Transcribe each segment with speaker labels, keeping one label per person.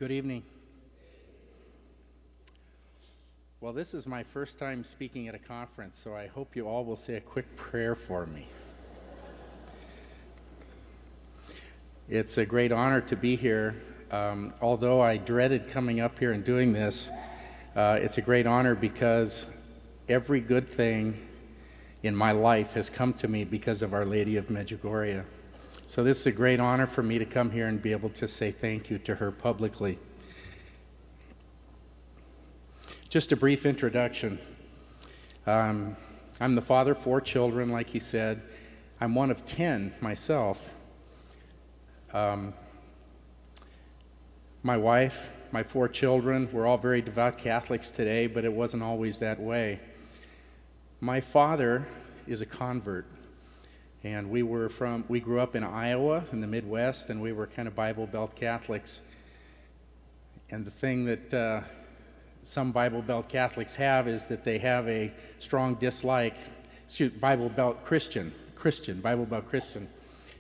Speaker 1: Good evening. Well, this is my first time speaking at a conference, so I hope you all will say a quick prayer for me. It's a great honor to be here. Although I dreaded coming up here and doing this, it's a great honor because every good thing in my life has come to me because of Our Lady of Medjugorje. So this is a great honor for me to come here and be able to say thank you to her publicly. Just a brief introduction. I'm the father of 4 children, like he said. I'm one of 10 myself. My wife, my 4 children, we're all very devout Catholics today, but it wasn't always that way. My father is a convert. And we grew up in Iowa in the Midwest, and we were kind of Bible Belt Catholics. And the thing that some Bible Belt Catholics have is that they have a strong dislike, Bible Belt Christian.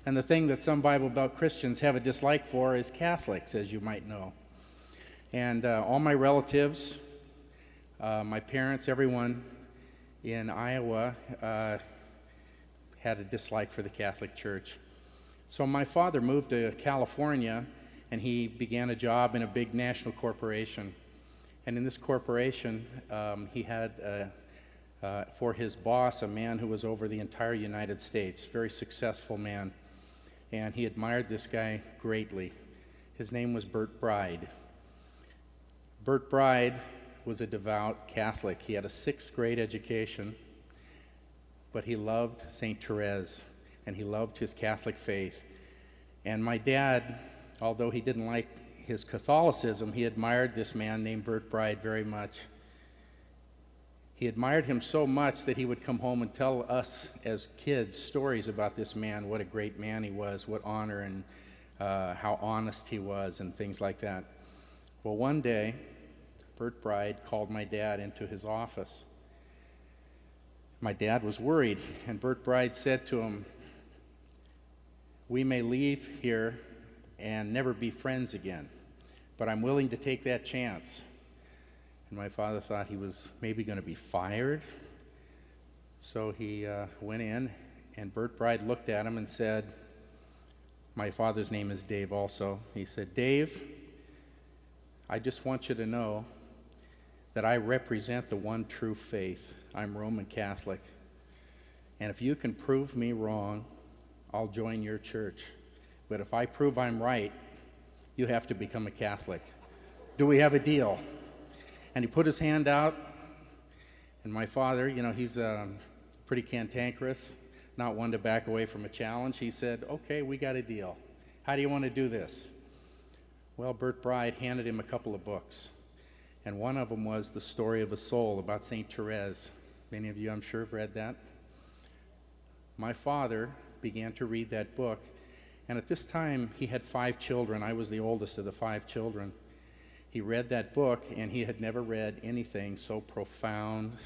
Speaker 1: And the thing that some Bible Belt Christians have a dislike for is Catholics, as you might know. And all my relatives, my parents, everyone in Iowa, had a dislike for the Catholic Church. So my father moved to California, and he began a job in a big national corporation. And in this corporation, he had for his boss a man who was over the entire United States, very successful man. And he admired this guy greatly. His name was Bert Bride. Bert Bride was a devout Catholic. He had a 6th grade education, but he loved St. Therese, and he loved his Catholic faith. And my dad, although he didn't like his Catholicism, he admired this man named Bert Bride very much. He admired him so much that he would come home and tell us as kids stories about this man, what a great man he was, what honor, and how honest he was, and things like that. Well, one day, Bert Bride called my dad into his office. My dad was worried, and Bert Bride said to him, "We may leave here and never be friends again, but I'm willing to take that chance." And my father thought he was maybe going to be fired. So he went in, and Bert Bride looked at him and said, my father's name is Dave also. He said, "Dave, I just want you to know that I represent the one true faith. I'm Roman Catholic. And if you can prove me wrong, I'll join your church. But if I prove I'm right, you have to become a Catholic. Do we have a deal?" And he put his hand out, and my father, he's pretty cantankerous, not one to back away from a challenge. He said, "Okay, we got a deal. How do you want to do this?" Well, Bert Bride handed him a couple of books, and one of them was The Story of a Soul about St. Therese. Many of you, I'm sure, have read that. My father began to read that book, and at this time, he had 5 children. I was the oldest of the 5 children. He read that book, and he had never read anything so profound,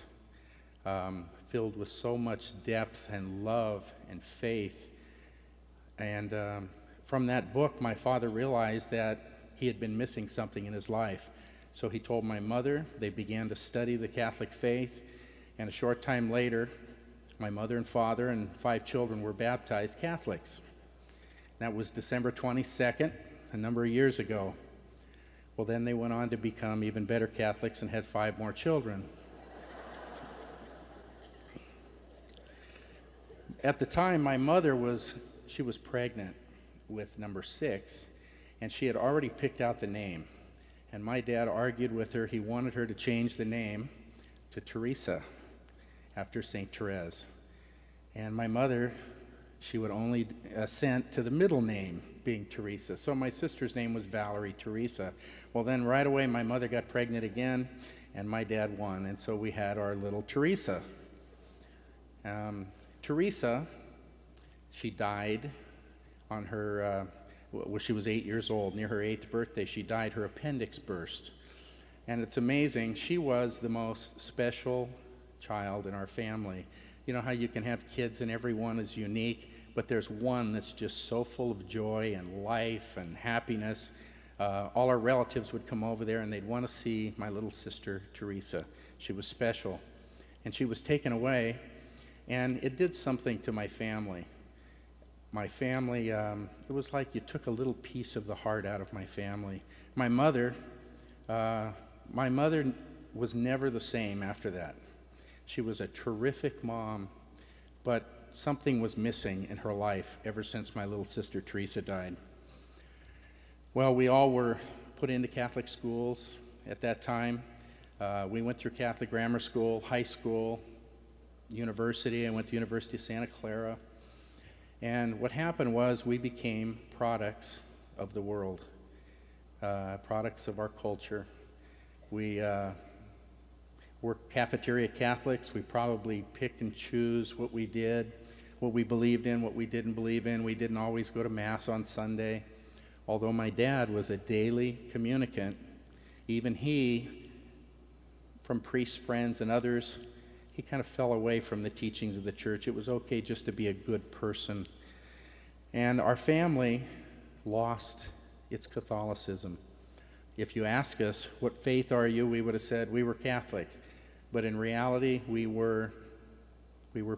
Speaker 1: filled with so much depth and love and faith. And from that book, my father realized that he had been missing something in his life. So he told my mother. They began to study the Catholic faith, and a short time later, my mother and father and 5 children were baptized Catholics. That was December 22nd, a number of years ago. Well, then they went on to become even better Catholics and had 5 more children. At the time, my mother was pregnant with number 6, and she had already picked out the name. And my dad argued with her. He wanted her to change the name to Teresa, after St. Therese. And my mother, she would only assent to the middle name being Teresa. So my sister's name was Valerie Teresa. Well, then right away my mother got pregnant again, and my dad won. And so we had our little Teresa. Teresa, she died on her, she was 8 years old. Near her 8th birthday, she died. Her appendix burst. And it's amazing. She was the most special child in our family. You know how you can have kids and everyone is unique, but there's one that's just so full of joy and life and happiness. All our relatives would come over there, and they'd want to see my little sister, Teresa. She was special. And she was taken away, and it did something to my family. My family, it was like you took a little piece of the heart out of my family. My mother was never the same after that. She was a terrific mom, but something was missing in her life ever since my little sister Teresa died. Well, we all were put into Catholic schools at that time. We went through Catholic grammar school, high school, university. I went to University of Santa Clara. And what happened was we became products of the world, products of our culture. We were cafeteria Catholics. We probably picked and choose what we did, what we believed in, what we didn't believe in. We didn't always go to Mass on Sunday. Although my dad was a daily communicant, even he, from priests, friends, and others, he kind of fell away from the teachings of the church. It was okay just to be a good person. And our family lost its Catholicism. If you ask us, what faith are you, we would have said we were Catholic. But in reality, we were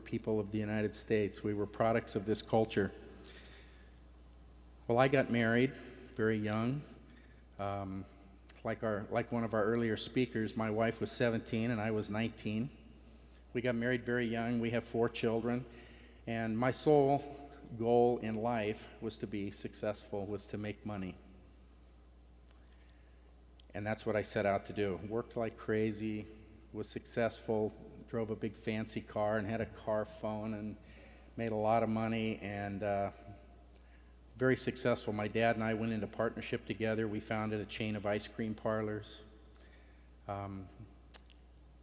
Speaker 1: people of the United States. We were products of this culture. Well, I got married very young. Like one of our earlier speakers, my wife was 17 and I was 19. We got married very young. We have 4 children. And my sole goal in life was to be successful, was to make money. And that's what I set out to do. Worked like crazy, was successful, drove a big fancy car and had a car phone and made a lot of money and very successful. My dad and I went into partnership together. We founded a chain of ice cream parlors.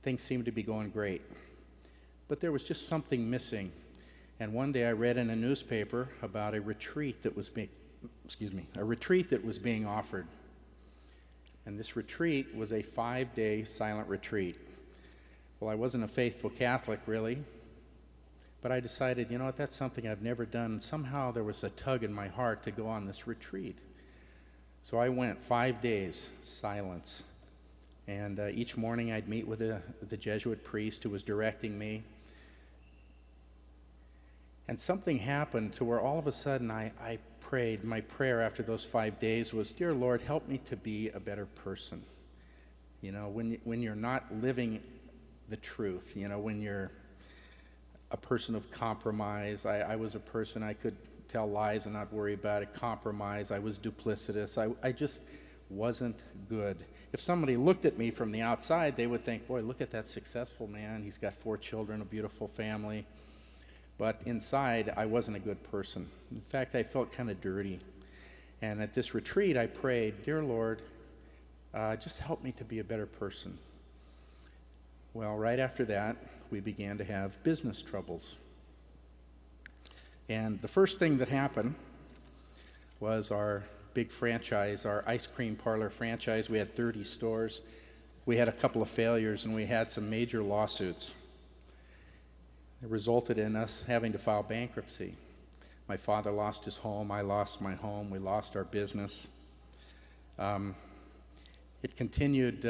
Speaker 1: Things seemed to be going great. But there was just something missing. And one day I read in a newspaper about a retreat that was being offered. And this retreat was a 5-day silent retreat. Well, I wasn't a faithful Catholic, really. But I decided, you know what, that's something I've never done. And somehow there was a tug in my heart to go on this retreat. So I went 5 days, silence. And each morning I'd meet with the Jesuit priest who was directing me. And something happened to where all of a sudden I prayed. My prayer after those 5 days was, Dear Lord, help me to be a better person. You know, when you're not living the truth, you know, when you're a person of compromise. I was a person I could tell lies and not worry about it. Compromise. I was duplicitous. I just wasn't good. If somebody looked at me from the outside, they would think, boy, look at that successful man. He's got 4 children, a beautiful family. But inside, I wasn't a good person. In fact, I felt kind of dirty. And at this retreat, I prayed, Dear Lord, just help me to be a better person. Well, right after that, we began to have business troubles. And the first thing that happened was our big franchise, our ice cream parlor franchise. We had 30 stores. We had a couple of failures, and we had some major lawsuits. It resulted in us having to file bankruptcy. My father lost his home. I lost my home. We lost our business. It continued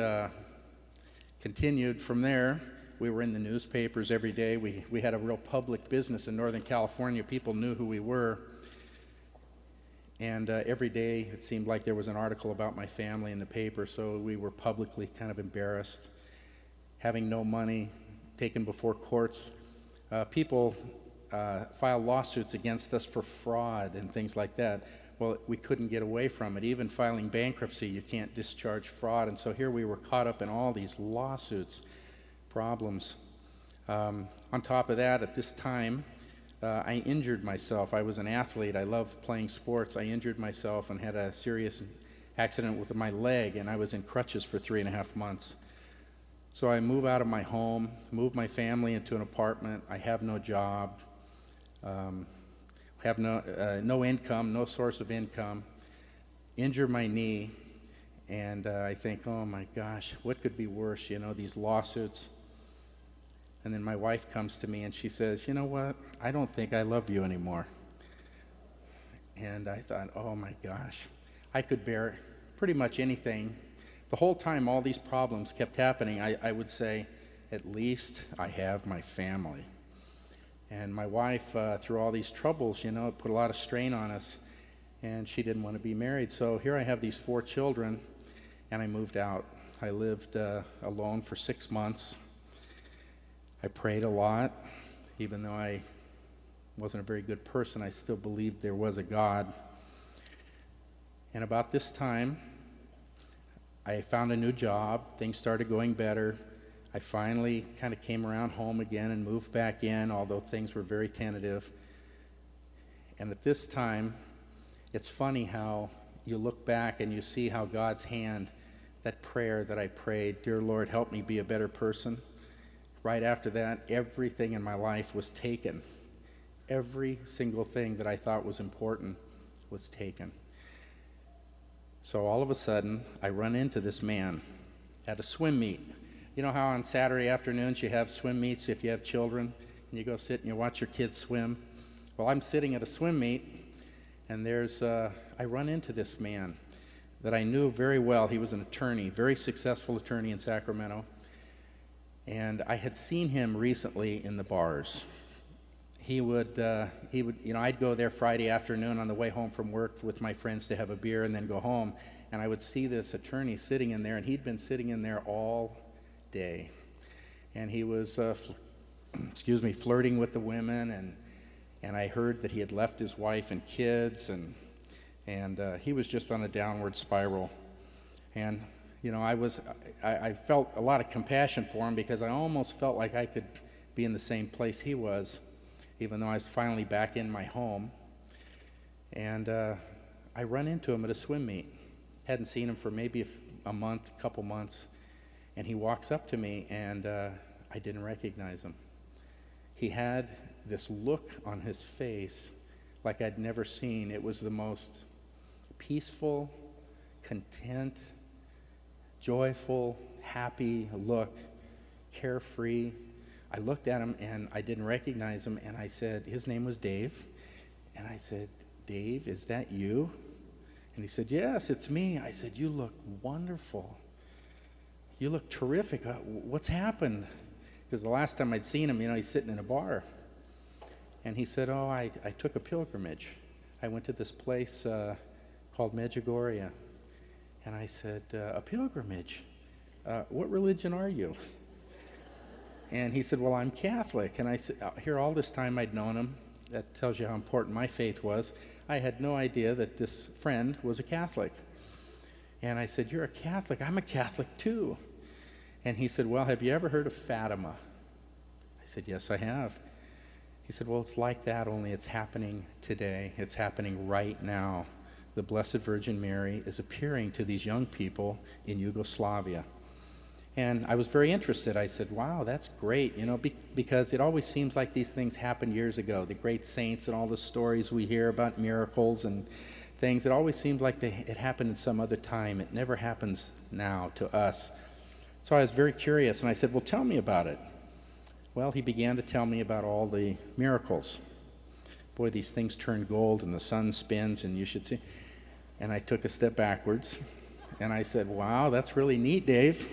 Speaker 1: from there. We were in the newspapers every day. We had a real public business in Northern California. People knew who we were. And every day it seemed like there was an article about my family in the paper, so we were publicly kind of embarrassed, having no money, taken before courts. People filed lawsuits against us for fraud and things like that. Well, we couldn't get away from it. Even filing bankruptcy, you can't discharge fraud. And so here we were caught up in all these lawsuits, problems. On top of that, at this time, I injured myself. I was an athlete. I loved playing sports. I injured myself and had a serious accident with my leg, and I was in crutches for 3.5 months. So I move out of my home, move my family into an apartment. I have no job, have no income, no source of income, injure my knee, and I think, oh my gosh, what could be worse, you know, these lawsuits. And then my wife comes to me and she says, you know what, I don't think I love you anymore. And I thought, oh my gosh, I could bear pretty much anything. The whole time all these problems kept happening, I would say, at least I have my family. And my wife, through all these troubles, it put a lot of strain on us, and she didn't want to be married. So here I have these 4 children, and I moved out. I lived alone for 6 months. I prayed a lot. Even though I wasn't a very good person, I still believed there was a God. And about this time, I found a new job. Things started going better. I finally kind of came around home again and moved back in, although things were very tentative. And at this time, it's funny how you look back and you see how God's hand, that prayer that I prayed, "Dear Lord, help me be a better person," right after that, everything in my life was taken. Every single thing that I thought was important was taken. So all of a sudden, I run into this man at a swim meet. You know how on Saturday afternoons you have swim meets if you have children, and you go sit and you watch your kids swim? Well, I'm sitting at a swim meet, and I run into this man that I knew very well. He was an attorney, very successful attorney in Sacramento, and I had seen him recently in the bars. He would, I'd go there Friday afternoon on the way home from work with my friends to have a beer and then go home, and I would see this attorney sitting in there, and he'd been sitting in there all day, and he was, flirting with the women, and I heard that he had left his wife and kids, and he was just on a downward spiral, and I felt a lot of compassion for him because I almost felt like I could be in the same place he was, even though I was finally back in my home. And I run into him at a swim meet. Hadn't seen him for maybe a couple months, and he walks up to me, and I didn't recognize him. He had this look on his face like I'd never seen. It was the most peaceful, content, joyful, happy look, carefree. I looked at him and I didn't recognize him, and I said, his name was Dave, and I said, "Dave, is that you?" And he said, "Yes, it's me." I said, "You look wonderful. You look terrific. What's happened?" Because the last time I'd seen him, he's sitting in a bar. And he said, "Oh, I took a pilgrimage. I went to this place called Medjugorje." And I said, "A pilgrimage? What religion are you?" And he said, "Well, I'm Catholic." And I said, here all this time I'd known him. That tells you how important my faith was. I had no idea that this friend was a Catholic. And I said, "You're a Catholic? I'm a Catholic too." And he said, "Well, have you ever heard of Fatima?" I said, "Yes, I have." He said, "Well, it's like that, only it's happening today. It's happening right now. The Blessed Virgin Mary is appearing to these young people in Yugoslavia." And I was very interested. I said, "Wow, that's great," because it always seems like these things happened years ago. The great saints and all the stories we hear about miracles and things, it always seems like it happened in some other time. It never happens now to us. So I was very curious, and I said, "Well, tell me about it." Well, he began to tell me about all the miracles. Boy, these things turn gold, and the sun spins, and you should see. And I took a step backwards, and I said, "Wow, that's really neat, Dave."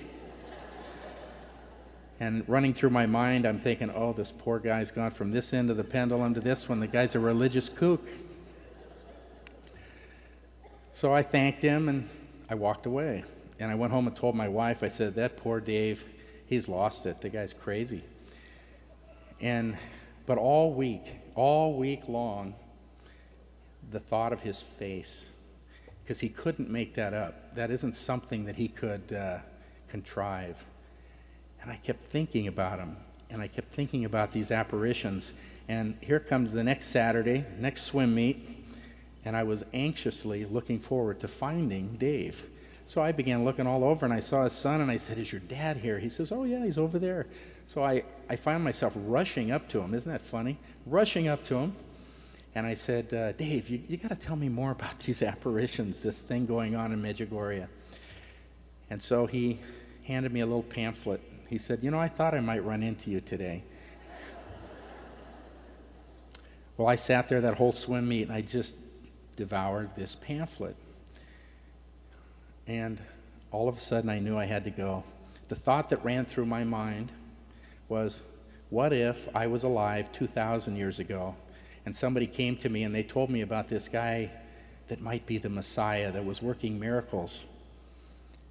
Speaker 1: And running through my mind, I'm thinking, oh, this poor guy's gone from this end of the pendulum to this one. The guy's a religious kook. So I thanked him, and I walked away. And I went home and told my wife, I said, "That poor Dave, he's lost it. The guy's crazy." But all week long, the thought of his face, because he couldn't make that up. That isn't something that he could contrive. And I kept thinking about him, and I kept thinking about these apparitions. And here comes the next Saturday, next swim meet, and I was anxiously looking forward to finding Dave. So I began looking all over, and I saw his son, and I said, "Is your dad here?" He says, "Oh, yeah, he's over there." So I found myself rushing up to him. Isn't that funny? Rushing up to him, and I said, "Dave, you got to tell me more about these apparitions, this thing going on in Medjugorje." And so he handed me a little pamphlet. He said, "I thought I might run into you today." Well, I sat there that whole swim meet, and I just devoured this pamphlet. And all of a sudden I knew I had to go. The thought that ran through my mind was, what if I was alive 2,000 years ago and somebody came to me and they told me about this guy that might be the Messiah that was working miracles?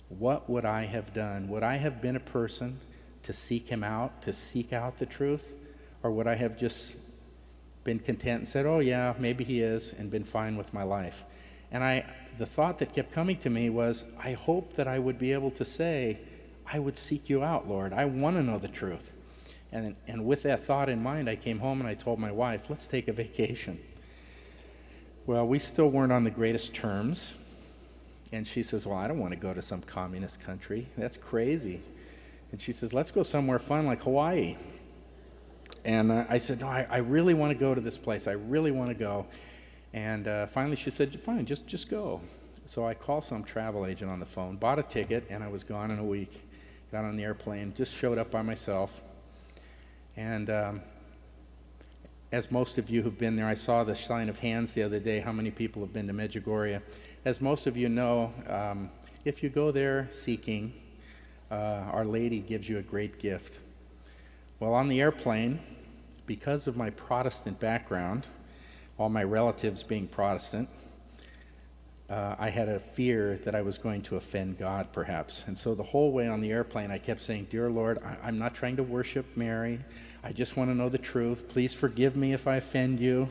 Speaker 1: What would I have done? Would I have been a person to seek him out, to seek out the truth? Or would I have just been content and said, oh yeah, maybe he is, and been fine with my life? And the thought that kept coming to me was, I hope that I would be able to say, I would seek you out, Lord. I want to know the truth. And with that thought in mind, I came home and I told my wife, let's take a vacation. Well, we still weren't on the greatest terms. And she says, well, I don't want to go to some communist country. That's crazy. And she says, let's go somewhere fun like Hawaii. And I said, no, I really want to go to this place. I really want to go. And finally she said, fine, just go. So I called some travel agent on the phone, bought a ticket, and I was gone in a week. Got on the airplane, just showed up by myself. And as most of you who've been there, I saw the sign of hands the other day, how many people have been to Medjugorje. As most of you know, if you go there seeking, Our Lady gives you a great gift. Well, on the airplane, because of my Protestant background, all my relatives being Protestant, I had a fear that I was going to offend God, perhaps. And so the whole way on the airplane, I kept saying, Dear Lord, I'm not trying to worship Mary. I just want to know the truth. Please forgive me if I offend you.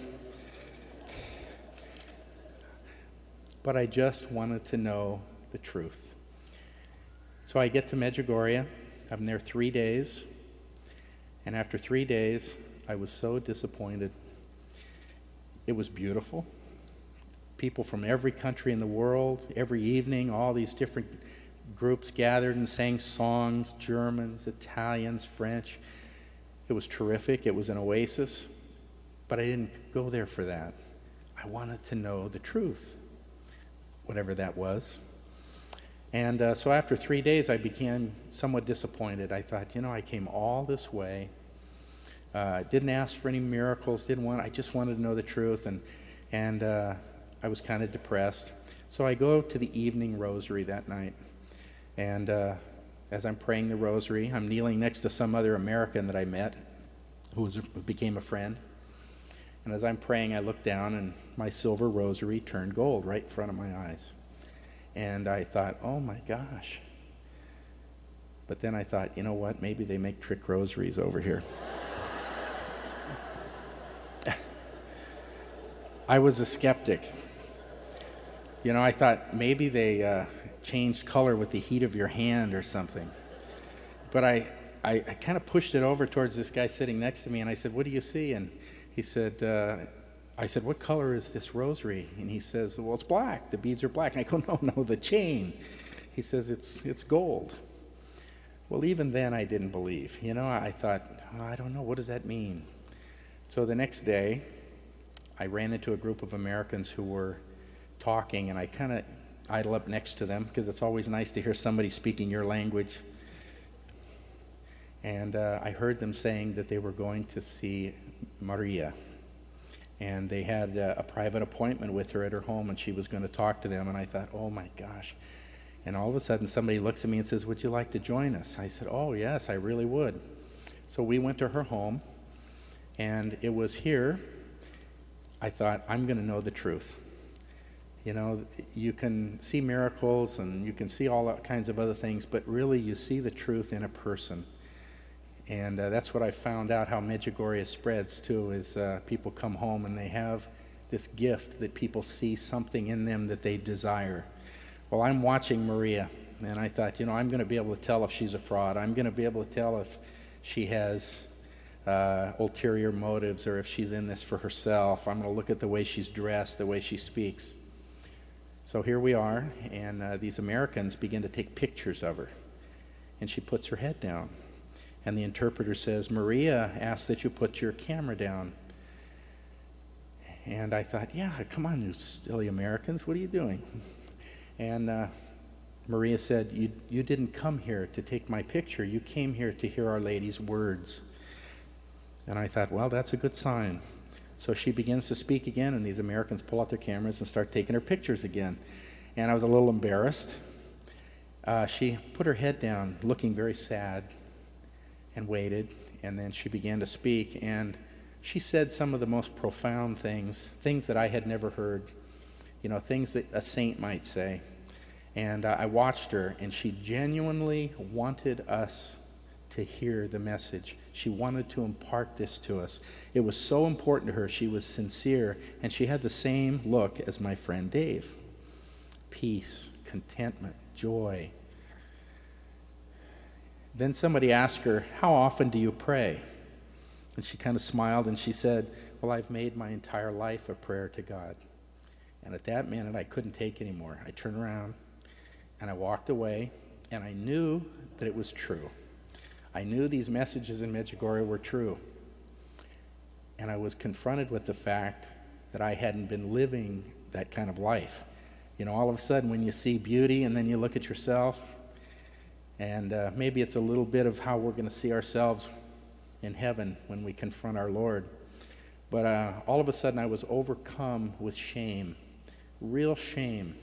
Speaker 1: But I just wanted to know the truth. So I get to Medjugorje. I'm there 3 days. And after 3 days, I was so disappointed. It was beautiful. People from every country in the world, every evening, all these different groups gathered and sang songs, Germans, Italians, French. It was terrific. It was an oasis. But I didn't go there for that. I wanted to know the truth, whatever that was. And so after 3 days, I became somewhat disappointed. I thought, I came all this way. Didn't ask for any miracles. I just wanted to know the truth. And I was kind of depressed. So I go to the evening rosary that night. And as I'm praying the rosary, I'm kneeling next to some other American that I met who became a friend. And as I'm praying, I look down and my silver rosary turned gold right in front of my eyes. And I thought, oh my gosh. But then I thought, you know what? Maybe they make trick rosaries over here. I was a skeptic. I thought maybe they changed color with the heat of your hand or something. But I kind of pushed it over towards this guy sitting next to me, and I said, what do you see? And he said, I said, what color is this rosary? And he says, well, it's black. The beads are black. And I go, no, the chain. He says, it's gold. Well, even then I didn't believe. I thought, I don't know, what does that mean? So the next day, I ran into a group of Americans who were talking, and I kind of idle up next to them because it's always nice to hear somebody speaking your language. And I heard them saying that they were going to see Maria. And they had a private appointment with her at her home, and she was going to talk to them. And I thought, oh my gosh. And all of a sudden, somebody looks at me and says, would you like to join us? I said, oh yes, I really would. So we went to her home, and it was here I thought, I'm going to know the truth. You can see miracles, and you can see all kinds of other things, but really you see the truth in a person. And that's what I found out how Medjugorje spreads too, is people come home and they have this gift that people see something in them that they desire. Well, I'm watching Maria, and I thought, I'm going to be able to tell if she's a fraud. I'm going to be able to tell if she has ulterior motives or if she's in this for herself. I'm going to look at the way she's dressed, the way she speaks. So here we are, and these Americans begin to take pictures of her, and she puts her head down. And the interpreter says, Maria asks that you put your camera down. And I thought, yeah, come on, you silly Americans, what are you doing? And Maria said, you didn't come here to take my picture. You came here to hear Our Lady's words. And I thought, well, that's a good sign. So she begins to speak again, and these Americans pull out their cameras and start taking her pictures again. And I was a little embarrassed. she put her head down, looking very sad, and waited, and then she began to speak, and she said some of the most profound things that I had never heard, things that a saint might say. And I watched her, and she genuinely wanted us to hear the message. She wanted to impart this to us. It was so important to her. She was sincere, and she had the same look as my friend Dave. Peace, contentment, joy. Then somebody asked her, "How often do you pray?" And she kind of smiled, and she said, "Well, I've made my entire life a prayer to God." And at that minute, I couldn't take anymore. I turned around, and I walked away, and I knew that it was true. I knew these messages in Medjugorje were true. And I was confronted with the fact that I hadn't been living that kind of life. All of a sudden, when you see beauty and then you look at yourself, and maybe it's a little bit of how we're going to see ourselves in heaven when we confront our Lord. But all of a sudden, I was overcome with shame, real shame.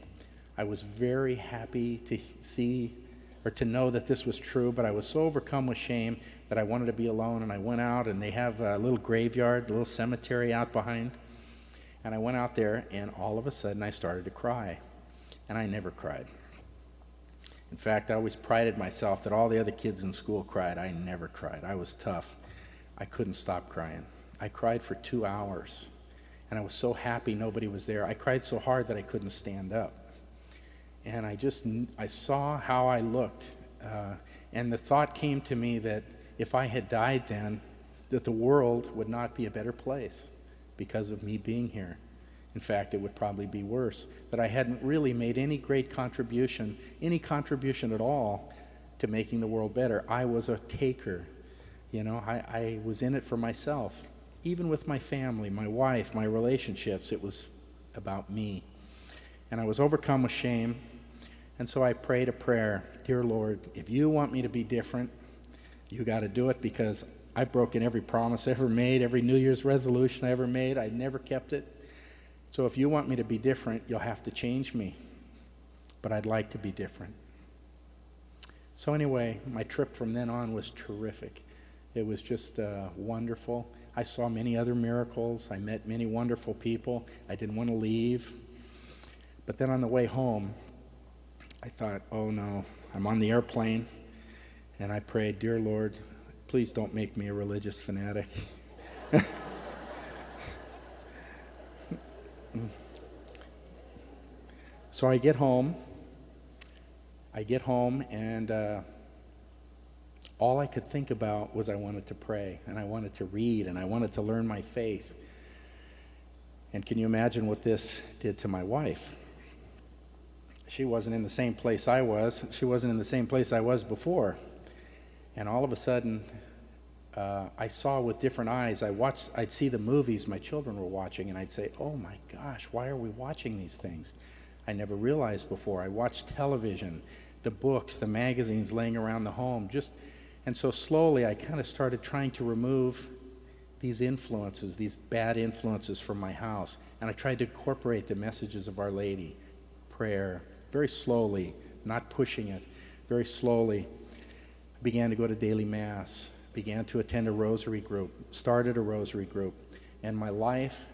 Speaker 1: I was very happy to see or to know that this was true, but I was so overcome with shame that I wanted to be alone, and I went out, and they have a little graveyard, a little cemetery out behind, and I went out there, and all of a sudden I started to cry, and I never cried. In fact, I always prided myself that all the other kids in school cried. I never cried. I was tough. I couldn't stop crying. I cried for 2 hours, and I was so happy nobody was there. I cried so hard that I couldn't stand up. And I saw how I looked, and the thought came to me that if I had died then, that the world would not be a better place because of me being here. In fact, it would probably be worse, that I hadn't really made any great contribution, at all, to making the world better. I was a taker. I was in it for myself. Even with my family, my wife, my relationships, it was about me. And I was overcome with shame. And so I prayed a prayer. Dear Lord, if you want me to be different, you got to do it, because I've broken every promise I ever made, every New Year's resolution I ever made. I never kept it. So if you want me to be different, you'll have to change me. But I'd like to be different. So anyway, my trip from then on was terrific. It was just wonderful. I saw many other miracles. I met many wonderful people. I didn't want to leave. But then on the way home, I thought, oh no, I'm on the airplane, and I prayed, Dear Lord, please don't make me a religious fanatic. So I get home, and all I could think about was I wanted to pray, and I wanted to read, and I wanted to learn my faith. And can you imagine what this did to my wife? She wasn't in the same place I was. She wasn't in the same place I was before. And all of a sudden, I saw with different eyes. I'd see the movies my children were watching, and I'd say, oh my gosh, why are we watching these things? I never realized before. I watched television, the books, the magazines laying around the home. And so slowly I kind of started trying to remove these influences, these bad influences from my house. And I tried to incorporate the messages of Our Lady, prayer, very slowly, not pushing it, very slowly. I began to go to daily mass, began to attend a rosary group, started a rosary group, and my life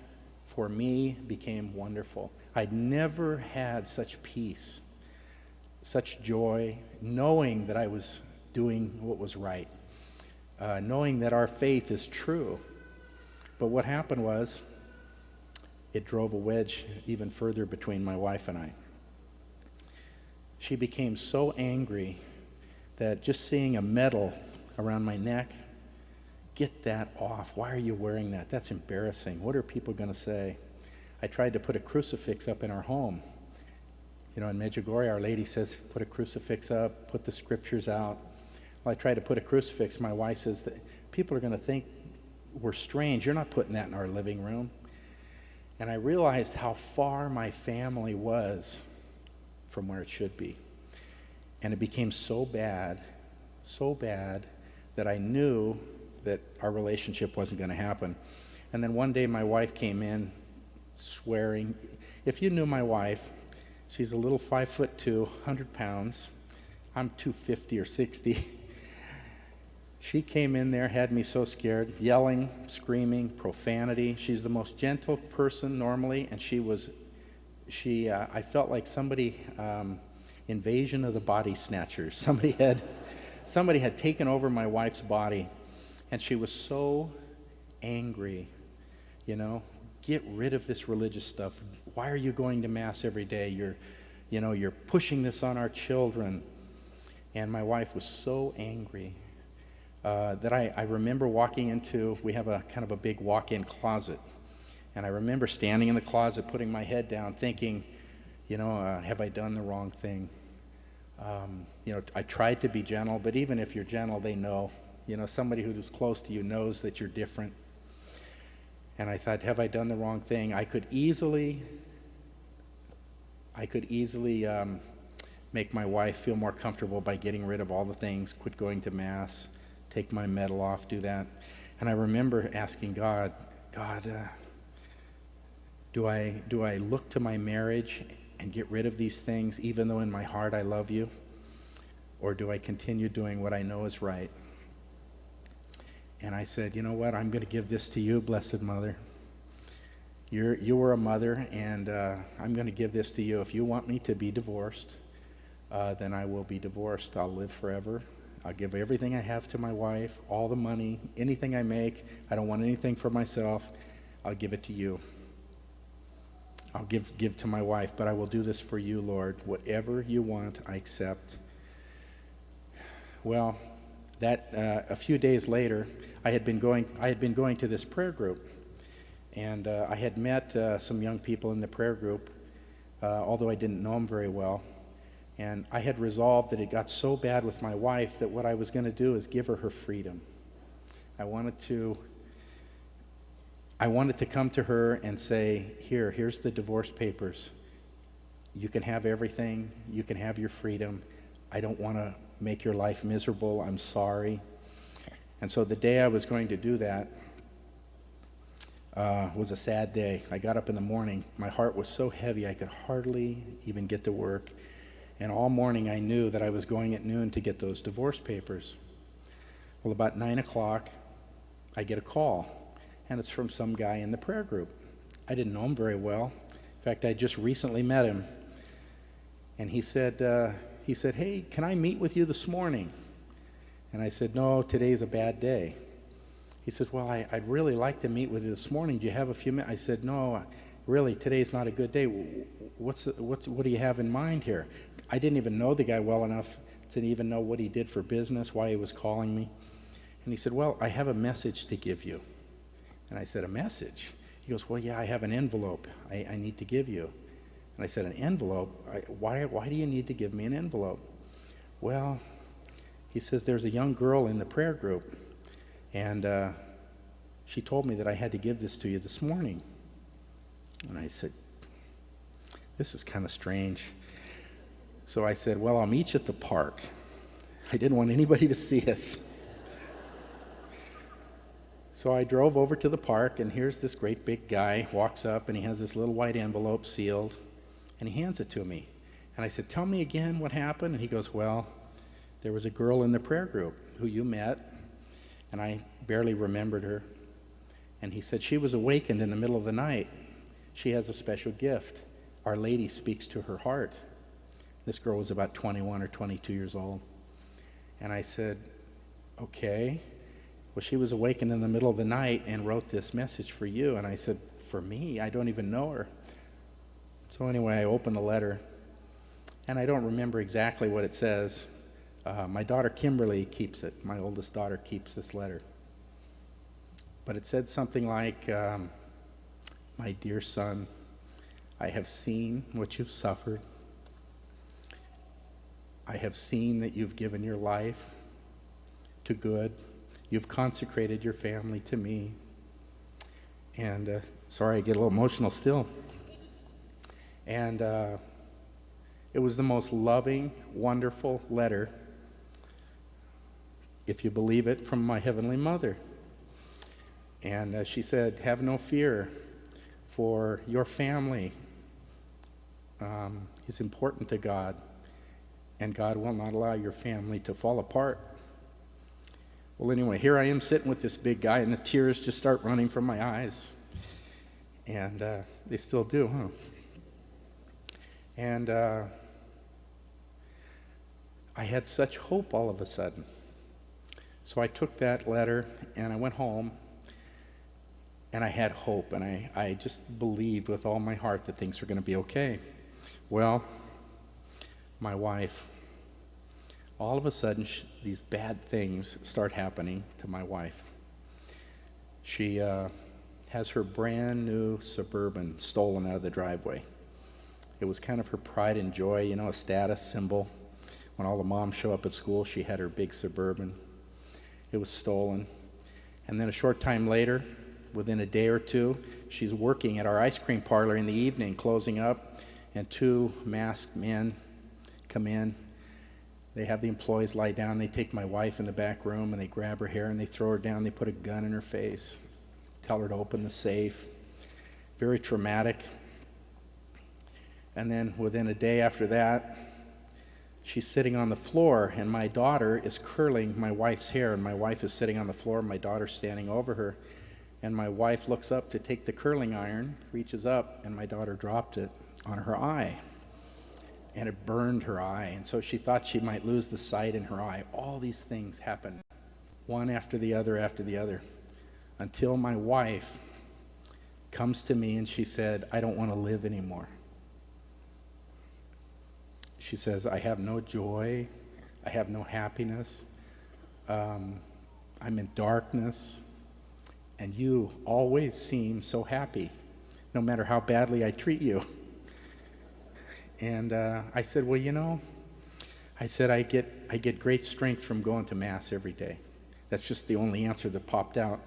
Speaker 1: for me became wonderful. I'd never had such peace, such joy, knowing that I was doing what was right, knowing that our faith is true. But what happened was, it drove a wedge even further between my wife and I. She became so angry that just seeing a medal around my neck, get that off. Why are you wearing that? That's embarrassing. What are people going to say? I tried to put a crucifix up in our home. In Medjugorje, Our Lady says, put a crucifix up, put the scriptures out. Well, I tried to put a crucifix. My wife says that people are going to think we're strange. You're not putting that in our living room. And I realized how far my family was from where it should be. And it became so bad that I knew that our relationship wasn't going to happen. And then one day my wife came in swearing. If you knew my wife, she's a little 5'2", 100 pounds, I'm 250 or 60. She came in there, had me so scared, yelling, screaming, profanity. She's the most gentle person normally, and I felt like somebody, invasion of the body snatchers. Somebody had taken over my wife's body, and she was so angry, Get rid of this religious stuff. Why are you going to Mass every day? You're pushing this on our children. And my wife was so angry that I remember we have a kind of a big walk-in closet. And I remember standing in the closet, putting my head down, thinking, have I done the wrong thing? I tried to be gentle, but even if you're gentle, they know. Somebody who's close to you knows that you're different. And I thought, have I done the wrong thing? I could easily make my wife feel more comfortable by getting rid of all the things, quit going to Mass, take my medal off, do that. And I remember asking God, do I look to my marriage and get rid of these things, even though in my heart I love you? Or do I continue doing what I know is right? And I said, you know what, I'm going to give this to you, Blessed Mother. You were a mother, and I'm going to give this to you. If you want me to be divorced, then I will be divorced. I'll live forever. I'll give everything I have to my wife, all the money, anything I make. I don't want anything for myself. I'll give it to you. I'll give to my wife, but I will do this for you, Lord. Whatever you want, I accept. Well, a few days later, I had been going to this prayer group, and I had met some young people in the prayer group, although I didn't know them very well. And I had resolved that it got so bad with my wife that what I was going to do is give her freedom. I wanted to come to her and say, here's the divorce papers. You can have everything. You can have your freedom. I don't want to make your life miserable. I'm sorry. And so the day I was going to do that was a sad day. I got up in the morning. My heart was so heavy I could hardly even get to work. And all morning I knew that I was going at noon to get those divorce papers. Well, about 9 o'clock, I get a call, and it's from some guy in the prayer group. I didn't know him very well. In fact, I just recently met him. And he said, hey, can I meet with you this morning? And I said, no, today's a bad day. He said, well, I'd really like to meet with you this morning. Do you have a few minutes? I said, no, really, today's not a good day. What do you have in mind here? I didn't even know the guy well enough to even know what he did for business, why he was calling me. And he said, well, I have a message to give you. And I said, a message? He goes, well, yeah, I have an envelope I need to give you. And I said, an envelope? Why do you need to give me an envelope? Well, he says, there's a young girl in the prayer group, and she told me that I had to give this to you this morning. And I said, this is kind of strange. So I said, well, I'll meet you at the park. I didn't want anybody to see us. So I drove over to the park, and here's this great big guy, walks up, and he has this little white envelope sealed, and he hands it to me. And I said, tell me again what happened. And he goes, well, there was a girl in the prayer group who you met, and I barely remembered her. And he said, she was awakened in the middle of the night. She has a special gift. Our Lady speaks to her heart. This girl was about 21 or 22 years old. And I said, okay. Well, she was awakened in the middle of the night and wrote this message for you. And I said, for me? I don't even know her. So anyway, I opened the letter, and I don't remember exactly what it says. My daughter Kimberly keeps it. My oldest daughter keeps this letter. But it said something like, my dear son, I have seen what you've suffered. I have seen that you've given your life to good. You've consecrated your family to me. And sorry, I get a little emotional still. And it was the most loving, wonderful letter, if you believe it, from my Heavenly Mother. And she said, have no fear, for your family is important to God. and God will not allow your family to fall apart. Well, anyway, here I am sitting with this big guy, and the tears just start running from my eyes. And they still do, huh? And I had such hope all of a sudden. So I took that letter, and I went home, and I had hope, and I just believed with all my heart that things were going to be okay. Well, my wife, all of a sudden, these bad things start happening to my wife. She has her brand new Suburban stolen out of the driveway. It was kind of her pride and joy, a status symbol. When all the moms show up at school, she had her big Suburban. It was stolen. And then a short time later, within a day or two, she's working at our ice cream parlor in the evening, closing up, and two masked men come in. They have the employees lie down. They take my wife in the back room, and they grab her hair, and they throw her down. They put a gun in her face, tell her to open the safe. Very traumatic. And then within a day after that, she's sitting on the floor, and my daughter is curling my wife's hair, and my wife is sitting on the floor, my daughter's standing over her, and my wife looks up to take the curling iron, reaches up, and my daughter dropped it on her eye, and it burned her eye, and so she thought she might lose the sight in her eye. All these things happened, one after the other, until my wife comes to me and she said, "I don't want to live anymore." She says, "I have no joy, I have no happiness, I'm in darkness, and you always seem so happy, no matter how badly I treat you." And I said, "Well, I get great strength from going to Mass every day." That's just the only answer that popped out.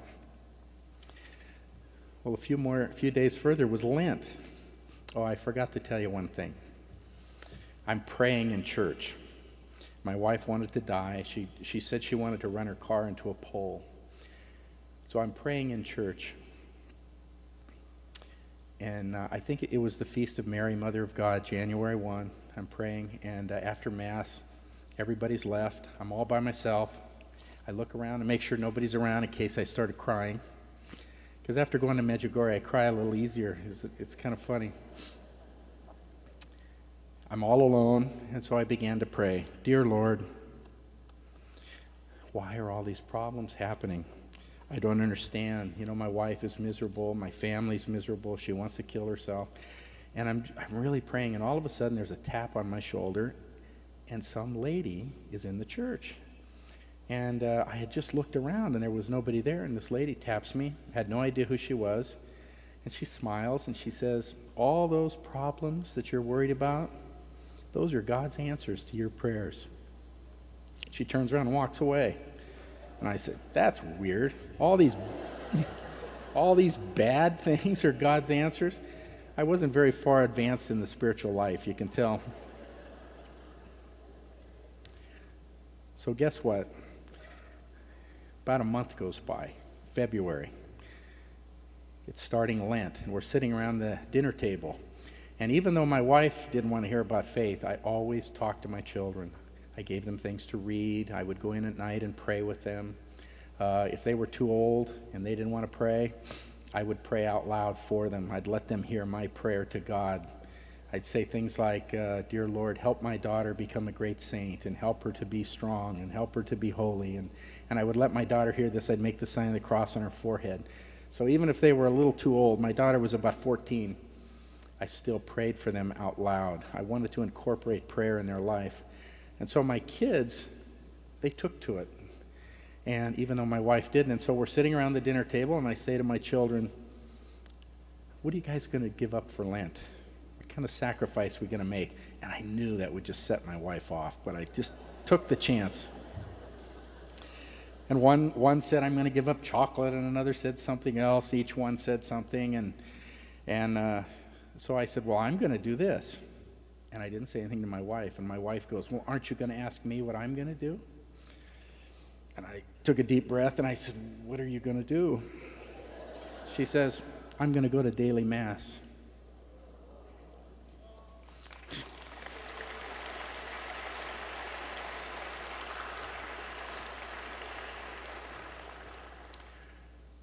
Speaker 1: Well, a few days further was Lent. Oh, I forgot to tell you one thing. I'm praying in church. My wife wanted to die. She said she wanted to run her car into a pole. So I'm praying in church. And I think it was the Feast of Mary, Mother of God, January 1. I'm praying, and after Mass, everybody's left. I'm all by myself. I look around and make sure nobody's around in case I started crying. Because after going to Medjugorje, I cry a little easier. It's kind of funny. I'm all alone, and so I began to pray. "Dear Lord, why are all these problems happening? I don't understand. My wife is miserable. My family's miserable. She wants to kill herself." And I'm really praying, and all of a sudden there's a tap on my shoulder, and some lady is in the church. And I had just looked around, and there was nobody there, and this lady taps me. Had no idea who she was. And she smiles, and she says, "All those problems that you're worried about, those are God's answers to your prayers." She turns around and walks away. And I said, "That's weird. All these bad things are God's answers?" I wasn't very far advanced in the spiritual life, you can tell. So guess what? About a month goes by, February. It's starting Lent, and we're sitting around the dinner table. And even though my wife didn't want to hear about faith, I always talked to my children. I gave them things to read. I would go in at night and pray with them. If they were too old and they didn't want to pray, I would pray out loud for them. I'd let them hear my prayer to God. I'd say things like, "Dear Lord, help my daughter become a great saint, and help her to be strong, and help her to be holy." And I would let my daughter hear this. I'd make the sign of the cross on her forehead. So even if they were a little too old, my daughter was about 14, I still prayed for them out loud. I wanted to incorporate prayer in their life. And so my kids, they took to it. And even though my wife didn't, and so we're sitting around the dinner table, and I say to my children, "What are you guys going to give up for Lent? What kind of sacrifice are we going to make?" And I knew that would just set my wife off, but I just took the chance. And one said, "I'm going to give up chocolate," and another said something else. Each one said something, and so I said, "Well, I'm going to do this." And I didn't say anything to my wife. And my wife goes, "Well, aren't you going to ask me what I'm going to do?" And I took a deep breath, and I said, "What are you going to do?" She says, "I'm going to go to daily Mass."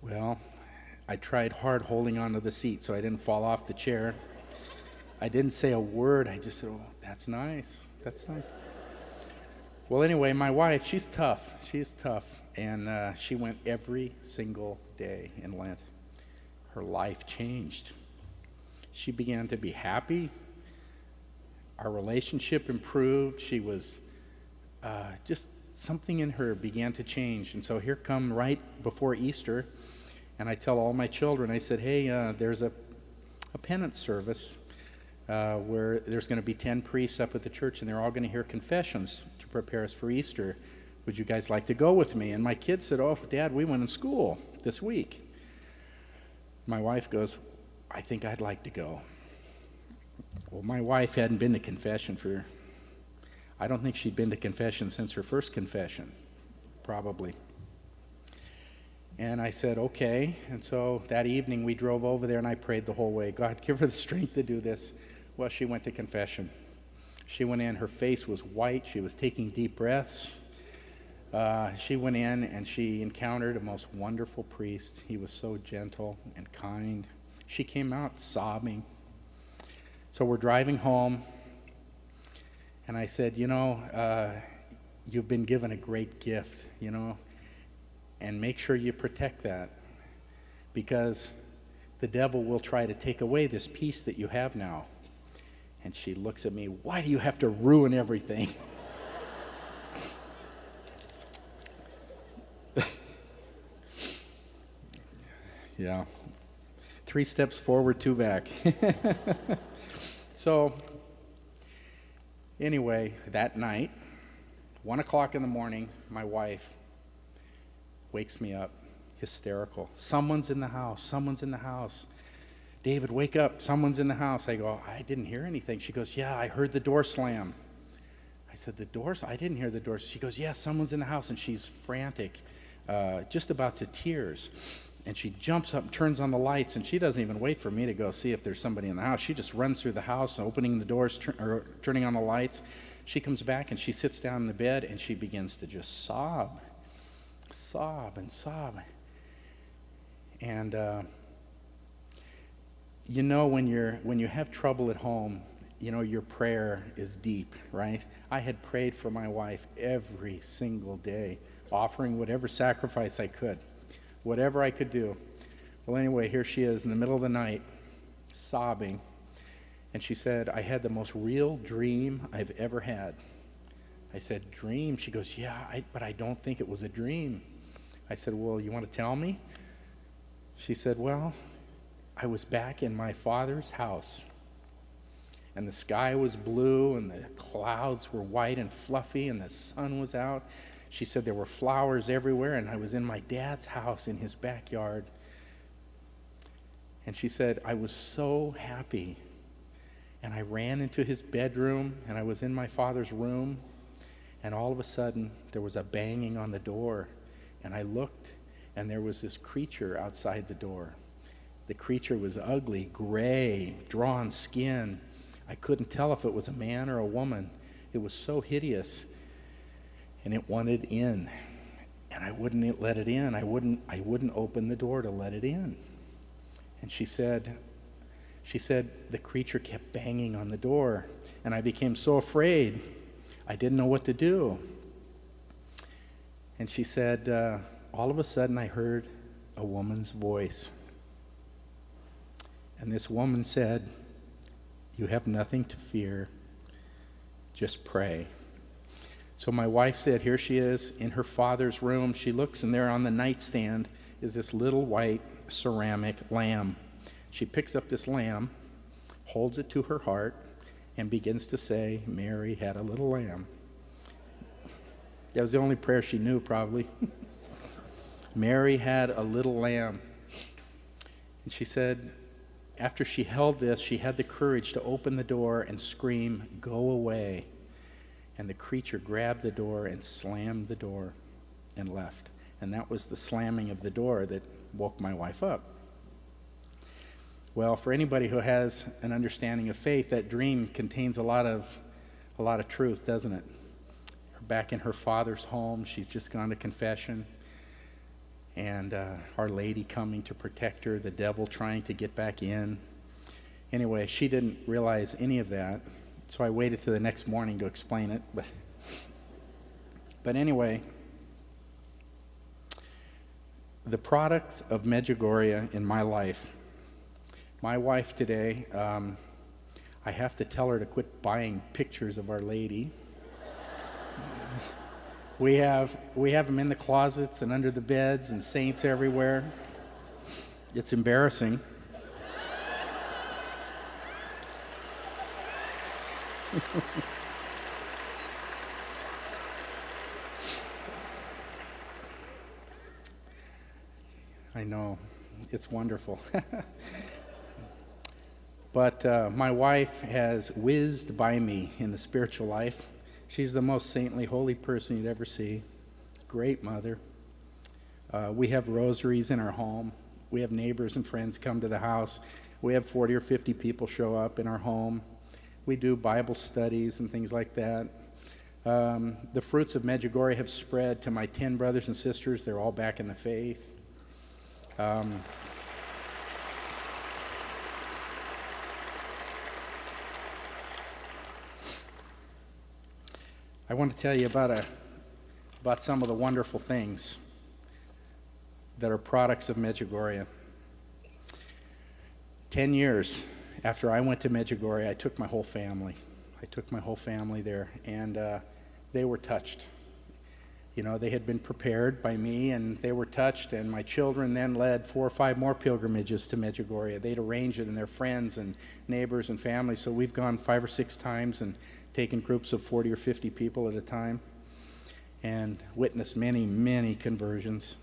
Speaker 1: Well, I tried hard holding onto the seat so I didn't fall off the chair. I didn't say a word. I just said, oh, that's nice. That's nice. Well, anyway, my wife, she's tough. She's tough. And she went every single day in Lent. Her life changed. She began to be happy. Our relationship improved. She was just something in her began to change. And so here come right before Easter, and I tell all my children, I said, hey, there's a penance service where there's going to be 10 priests up at the church, and they're all going to hear confessions to prepare us for Easter. Would you guys like to go with me? And my kids said, oh, Dad, we went in school this week. My wife goes, I think I'd like to go. Well, my wife hadn't been to confession I don't think she'd been to confession since her first confession, probably. And I said, okay. And so that evening we drove over there and I prayed the whole way. God, give her the strength to do this. Well, she went to confession. She went in, her face was white. She was taking deep breaths. She went in and she encountered a most wonderful priest. He was so gentle and kind. She came out sobbing. So we're driving home, and I said, you've been given a great gift, and make sure you protect that, because the devil will try to take away this peace that you have now. And she looks at me, why do you have to ruin everything? Yeah. 3 steps forward, 2 back. So, anyway, that night, 1 o'clock in the morning, my wife wakes me up, hysterical. Someone's in the house. Someone's in the house. David, wake up. Someone's in the house. I go, I didn't hear anything. She goes, yeah, I heard the door slam. I said, the doors? I didn't hear the door. She goes, yeah, someone's in the house. And she's frantic, just about to tears. And she jumps up and turns on the lights, and she doesn't even wait for me to go see if there's somebody in the house. She just runs through the house, opening the doors, turning on the lights. She comes back, and she sits down in the bed, and she begins to just sob and sob. And when you have trouble at home, your prayer is deep, right? I had prayed for my wife every single day, offering whatever sacrifice I could. Whatever I could do. Well, anyway, here she is in the middle of the night, sobbing. And she said, I had the most real dream I've ever had. I said, dream? She goes, yeah, but I don't think it was a dream. I said, well, you want to tell me? She said, well, I was back in my father's house. And the sky was blue, and the clouds were white and fluffy, and the sun was out. She said there were flowers everywhere, and I was in my dad's house in his backyard. And she said, I was so happy. And I ran into his bedroom, and I was in my father's room, and all of a sudden, there was a banging on the door. And I looked, and there was this creature outside the door. The creature was ugly, gray, drawn skin. I couldn't tell if it was a man or a woman. It was so hideous. And it wanted in, and I wouldn't let it in. I wouldn't open the door to let it in. And she said the creature kept banging on the door, and I became so afraid, I didn't know what to do. And she said, all of a sudden I heard a woman's voice. And this woman said, you have nothing to fear, just pray. So my wife said, here she is in her father's room. She looks, and there on the nightstand is this little white ceramic lamb. She picks up this lamb, holds it to her heart, and begins to say, Mary had a little lamb. That was the only prayer she knew, probably. Mary had a little lamb. And she said, after she held this, she had the courage to open the door and scream, go away. And the creature grabbed the door and slammed the door and left. And that was the slamming of the door that woke my wife up. Well, for anybody who has an understanding of faith, that dream contains a lot of truth, doesn't it? Back in her father's home, she's just gone to confession. and Our Lady coming to protect her, the devil trying to get back in. Anyway, she didn't realize any of that, so I waited till the next morning to explain it. But anyway, the products of Medjugorje in my life. My wife today, I have to tell her to quit buying pictures of Our Lady. We have them in the closets and under the beds and saints everywhere. It's embarrassing. I know, it's wonderful. But my wife has whizzed by me in the spiritual life. She's the most saintly, holy person you'd ever see. Great mother. We have rosaries in our home. We have neighbors and friends come to the house. We have 40 or 50 people show up in our home. We do Bible studies and things like that. The fruits of Medjugorje have spread to my 10 brothers and sisters. They're all back in the faith. I want to tell you about some of the wonderful things that are products of Medjugorje. 10 years after I went to Medjugorje, I took my whole family. There, and they were touched. You know, they had been prepared by me, and they were touched, and my children then led 4 or 5 more pilgrimages to Medjugorje. They'd arranged it, and their friends and neighbors and family, so we've gone 5 or 6 times and taken groups of 40 or 50 people at a time and witnessed many, many conversions.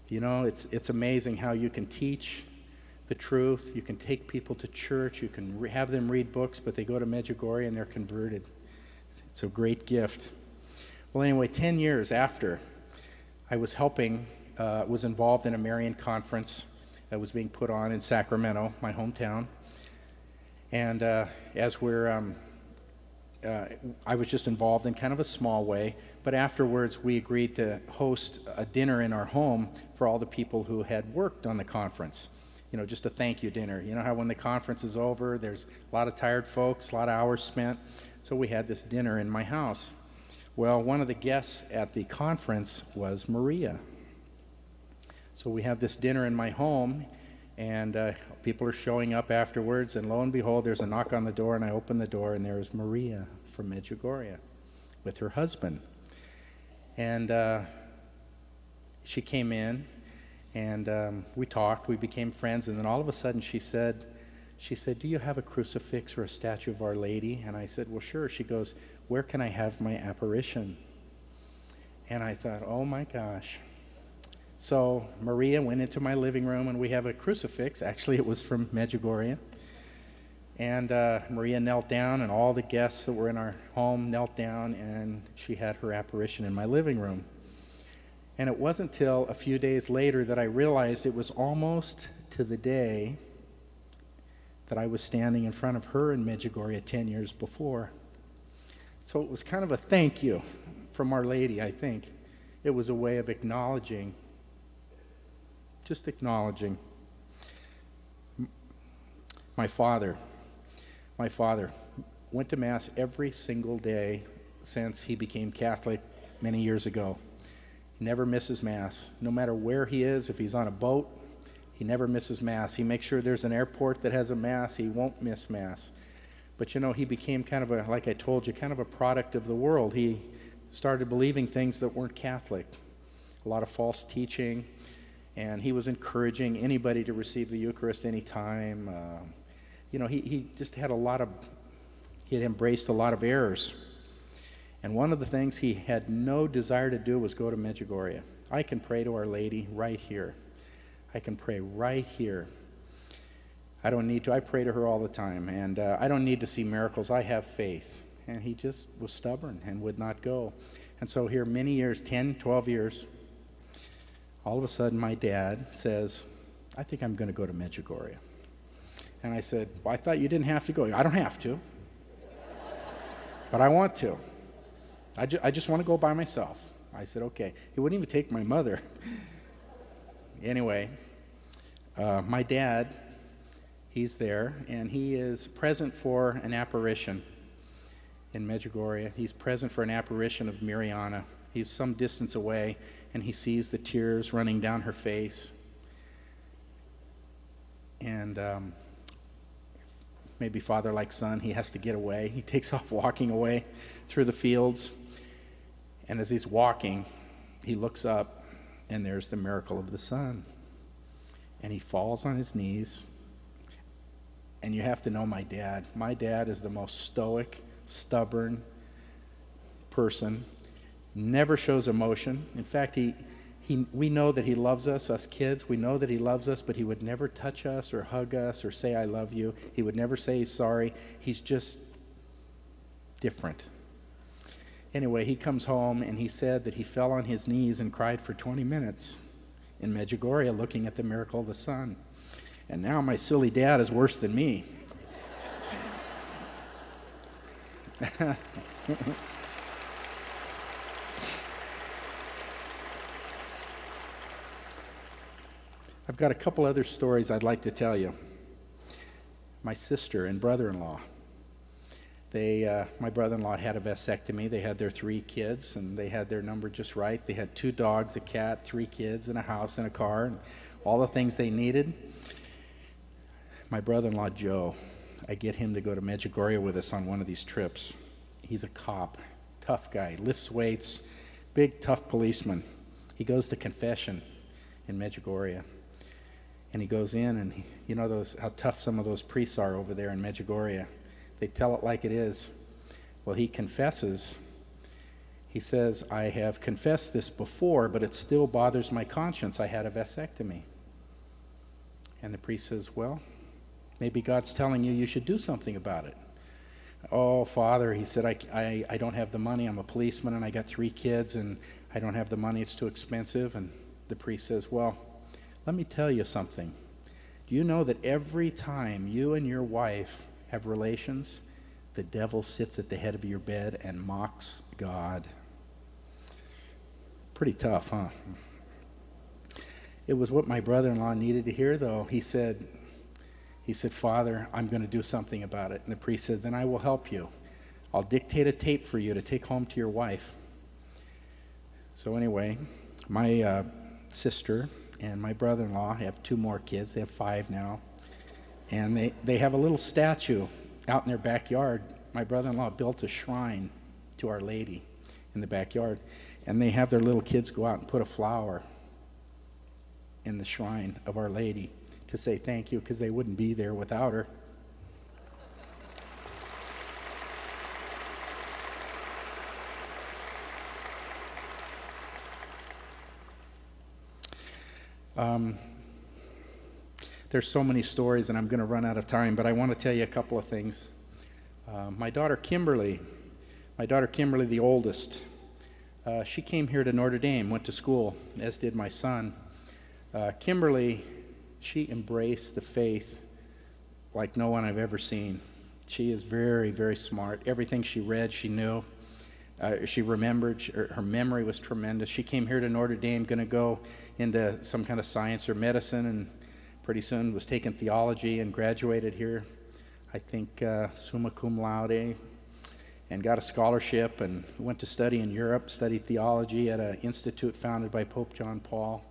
Speaker 1: You know, it's amazing how you can teach the truth, you can take people to church, you can have them read books, but they go to Medjugorje and they're converted. It's a great gift. Well, anyway, 10 years after, I was was involved in a Marian conference that was being put on in Sacramento, my hometown. And I was just involved in kind of a small way, but afterwards we agreed to host a dinner in our home for all the people who had worked on the conference. You know, just a thank you dinner. You know how when the conference is over, there's a lot of tired folks, a lot of hours spent. So we had this dinner in my house. Well, one of the guests at the conference was Maria. So we have this dinner in my home, and people are showing up afterwards, and lo and behold, there's a knock on the door, and I open the door, and there's Maria from Medjugorje with her husband. And she came in, and we talked, we became friends, and then all of a sudden she said, "Do you have a crucifix or a statue of Our Lady?" And I said, "Well, sure." She goes, "Where can I have my apparition?" And I thought, oh my gosh. So Maria went into my living room, and we have a crucifix. Actually, it was from Medjugorje. And Maria knelt down, and all the guests that were in our home knelt down, and she had her apparition in my living room. And it wasn't till a few days later that I realized it was almost to the day that I was standing in front of her in Medjugorje 10 years before. So it was kind of a thank you from Our Lady, I think. It was a way of acknowledging, just acknowledging. My father went to Mass every single day since he became Catholic many years ago. He never misses Mass. No matter where he is, if he's on a boat, he never misses Mass. He makes sure there's an airport that has a Mass. He won't miss Mass. But you know, he became kind of like I told you, kind of a product of the world. He started believing things that weren't Catholic, a lot of false teaching, and he was encouraging anybody to receive the Eucharist anytime. He just had he had embraced a lot of errors. And one of the things he had no desire to do was go to Medjugorje. I can pray to Our Lady right here. I can pray right here. I don't need to. I pray to her all the time, and I don't need to see miracles. I have faith. And he just was stubborn and would not go. And so here many years, 10, 12 years, all of a sudden my dad says, "I think I'm going to go to Medjugorje." And I said, "Well, I thought you didn't have to go." "I don't have to, but I want to. I just want to go by myself." I said, "Okay." He wouldn't even take my mother. Anyway, my dad, he's there, and he is present for an apparition in Medjugorje. He's present for an apparition of Mariana. He's some distance away, and he sees the tears running down her face. And maybe father like son, he has to get away. He takes off walking away through the fields. And as he's walking, he looks up, and there's the miracle of the sun. And he falls on his knees. And you have to know my dad. My dad is the most stoic, stubborn person, never shows emotion. In fact, we know that he loves us kids. We know that he loves us, but he would never touch us or hug us or say, I love you. He would never say he's sorry. He's just different. Anyway, he comes home, and he said that he fell on his knees and cried for 20 minutes in Medjugorje looking at the miracle of the sun. And now my silly dad is worse than me. I've got a couple other stories I'd like to tell you. My sister and brother-in-law. My brother-in-law had a vasectomy. They had their 3 kids, and they had their number just right. They had 2 dogs, a cat, 3 kids, and a house and a car, and all the things they needed. My brother-in-law, Joe, I get him to go to Medjugorje with us on one of these trips. He's a cop, tough guy, lifts weights, big, tough policeman. He goes to confession in Medjugorje. And he goes in, and you know how tough some of those priests are over there in Medjugorje. They tell it like it is. Well, he confesses. He says, I have confessed this before, but it still bothers my conscience. I had a vasectomy. And the priest says, well, maybe God's telling you should do something about it. Oh, Father, he said, I don't have the money. I'm a policeman, and I got 3 kids, and I don't have the money. It's too expensive. And the priest says, well, let me tell you something. Do you know that every time you and your wife have relations, the devil sits at the head of your bed and mocks God? Pretty tough, huh? It was what my brother-in-law needed to hear, though. He said, Father, I'm going to do something about it. And the priest said, then I will help you. I'll dictate a tape for you to take home to your wife. So anyway, my sister and my brother-in-law have 2 more kids. They have 5 now. And they have a little statue out in their backyard. My brother-in-law built a shrine to Our Lady in the backyard. And they have their little kids go out and put a flower in the shrine of Our Lady to say thank you, because they wouldn't be there without her. There's so many stories, and I'm going to run out of time, but I want to tell you a couple of things. My daughter Kimberly, the oldest, she came here to Notre Dame, went to school, as did my son. Kimberly, she embraced the faith like no one I've ever seen. She is very, very smart. Everything she read, she knew. She remembered. Her memory was tremendous. She came here to Notre Dame, going to go into some kind of science or medicine, and pretty soon was taking theology and graduated here, I think summa cum laude, and got a scholarship and went to study in Europe, studied theology at an institute founded by Pope John Paul.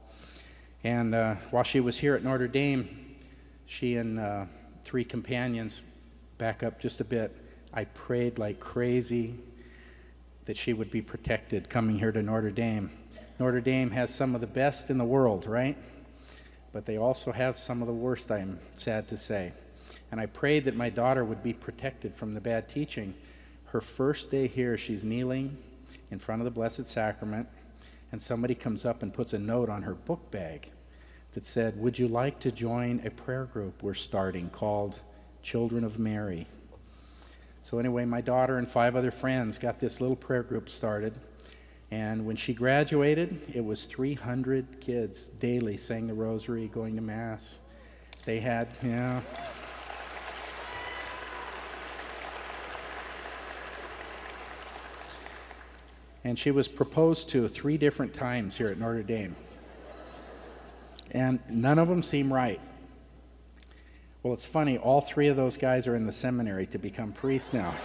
Speaker 1: And while she was here at Notre Dame, she and 3 companions, back up just a bit, I prayed like crazy that she would be protected coming here to Notre Dame. Notre Dame has some of the best in the world, right? But they also have some of the worst, I'm sad to say. And I prayed that my daughter would be protected from the bad teaching. Her first day here, she's kneeling in front of the Blessed Sacrament, and somebody comes up and puts a note on her book bag that said, would you like to join a prayer group we're starting called Children of Mary? So anyway, my daughter and 5 other friends got this little prayer group started. And when she graduated, it was 300 kids daily saying the rosary, going to Mass. They had, And she was proposed to 3 different times here at Notre Dame. And none of them seem right. Well, it's funny, all three of those guys are in the seminary to become priests now.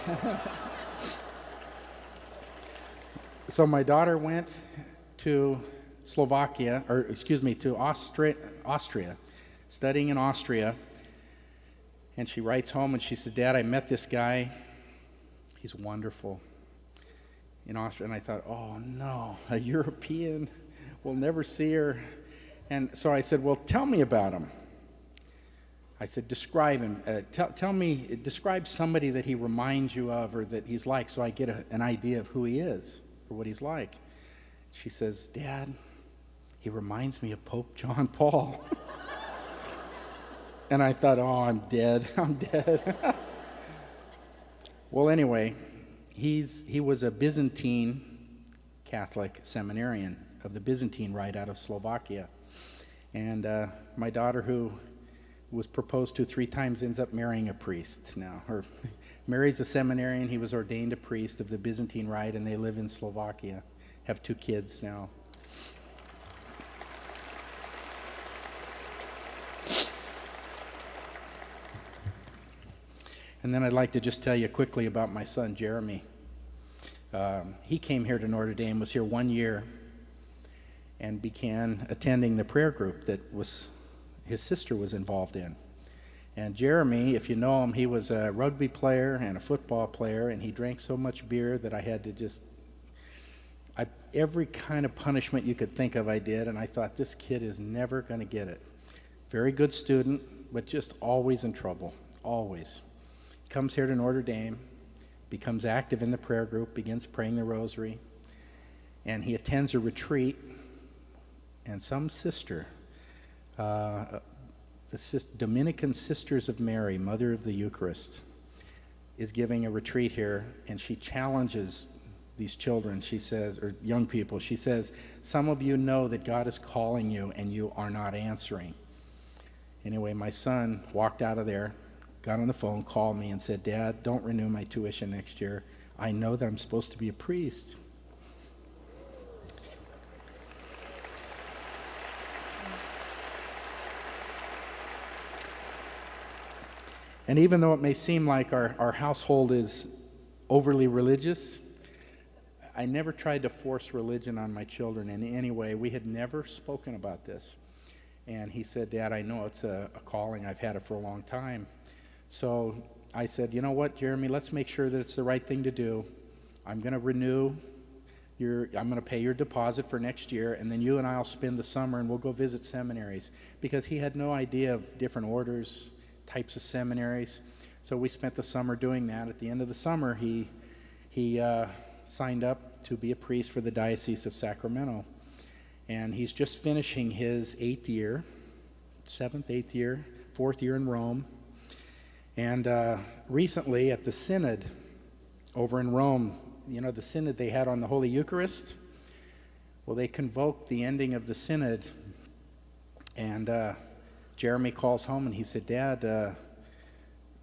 Speaker 1: So my daughter went to to Austria, studying in Austria. And she writes home and she says, Dad, I met this guy. He's wonderful in Austria. And I thought, oh no, a European. We'll never see her. And so I said, well, tell me about him. I said, describe him. Describe somebody that he reminds you of or that he's like so I get an idea of who he is or what he's like. She says, Dad, he reminds me of Pope John Paul. And I thought, oh, I'm dead. Well, anyway, he was a Byzantine Catholic seminarian of the Byzantine Rite out of Slovakia. And my daughter, who was proposed to 3 times, ends up marrying a priest now. Or marries a seminarian. He was ordained a priest of the Byzantine Rite, and they live in Slovakia. Have 2 kids now. And then I'd like to just tell you quickly about my son, Jeremy. He came here to Notre Dame, was here 1 year, and began attending the prayer group that his sister was involved in. And Jeremy, if you know him, he was a rugby player and a football player, and he drank so much beer that I had to every kind of punishment you could think of I did, and I thought, this kid is never going to get it. Very good student, but just always in trouble, always. Comes here to Notre Dame, becomes active in the prayer group, begins praying the rosary, and he attends a retreat, and some sister, the Dominican Sisters of Mary, Mother of the Eucharist, is giving a retreat here, and she challenges these children, she says, or young people, she says, some of you know that God is calling you and you are not answering. Anyway, my son walked out of there, got on the phone, called me and said, Dad, don't renew my tuition next year. I know that I'm supposed to be a priest. And even though it may seem like our household is overly religious, I never tried to force religion on my children in any way. We had never spoken about this. And he said, Dad, I know it's a calling. I've had it for a long time. So I said, you know what, Jeremy, let's make sure that it's the right thing to do. I'm going to I'm going to pay your deposit for next year, and then you and I will spend the summer and we'll go visit seminaries. Because he had no idea of different orders, types of seminaries. So we spent the summer doing that. At the end of the summer, he signed up to be a priest for the Diocese of Sacramento. And he's just finishing his 4th year in Rome. And recently at the synod over in Rome, you know, the synod they had on the Holy Eucharist, well, they convoked the ending of the synod, and Jeremy calls home and he said, Dad,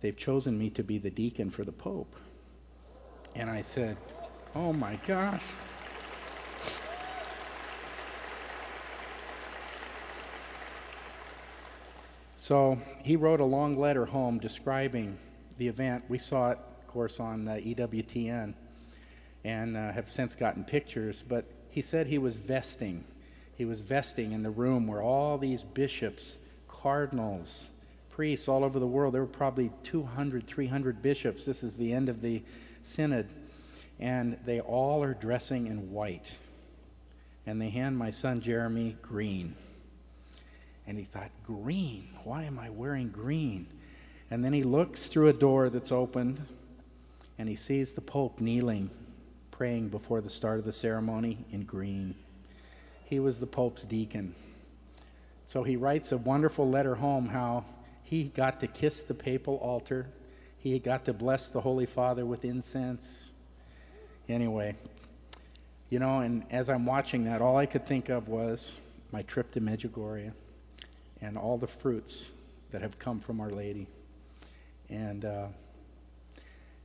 Speaker 1: they've chosen me to be the deacon for the Pope. And I said, oh my gosh. So he wrote a long letter home describing the event. We saw it, of course, on EWTN and have since gotten pictures. But he said he was vesting. He was vesting in the room where all these bishops, cardinals, priests all over the world, there were probably 200, 300 bishops. This is the end of the synod. And they all are dressing in white. And they hand my son Jeremy green. And he thought, green? Why am I wearing green? And then he looks through a door that's opened, and he sees the Pope kneeling, praying before the start of the ceremony in green. He was the Pope's deacon. So he writes a wonderful letter home how he got to kiss the papal altar. He got to bless the Holy Father with incense. Anyway, you know, and as I'm watching that, all I could think of was my trip to Medjugorje and all the fruits that have come from Our Lady. And,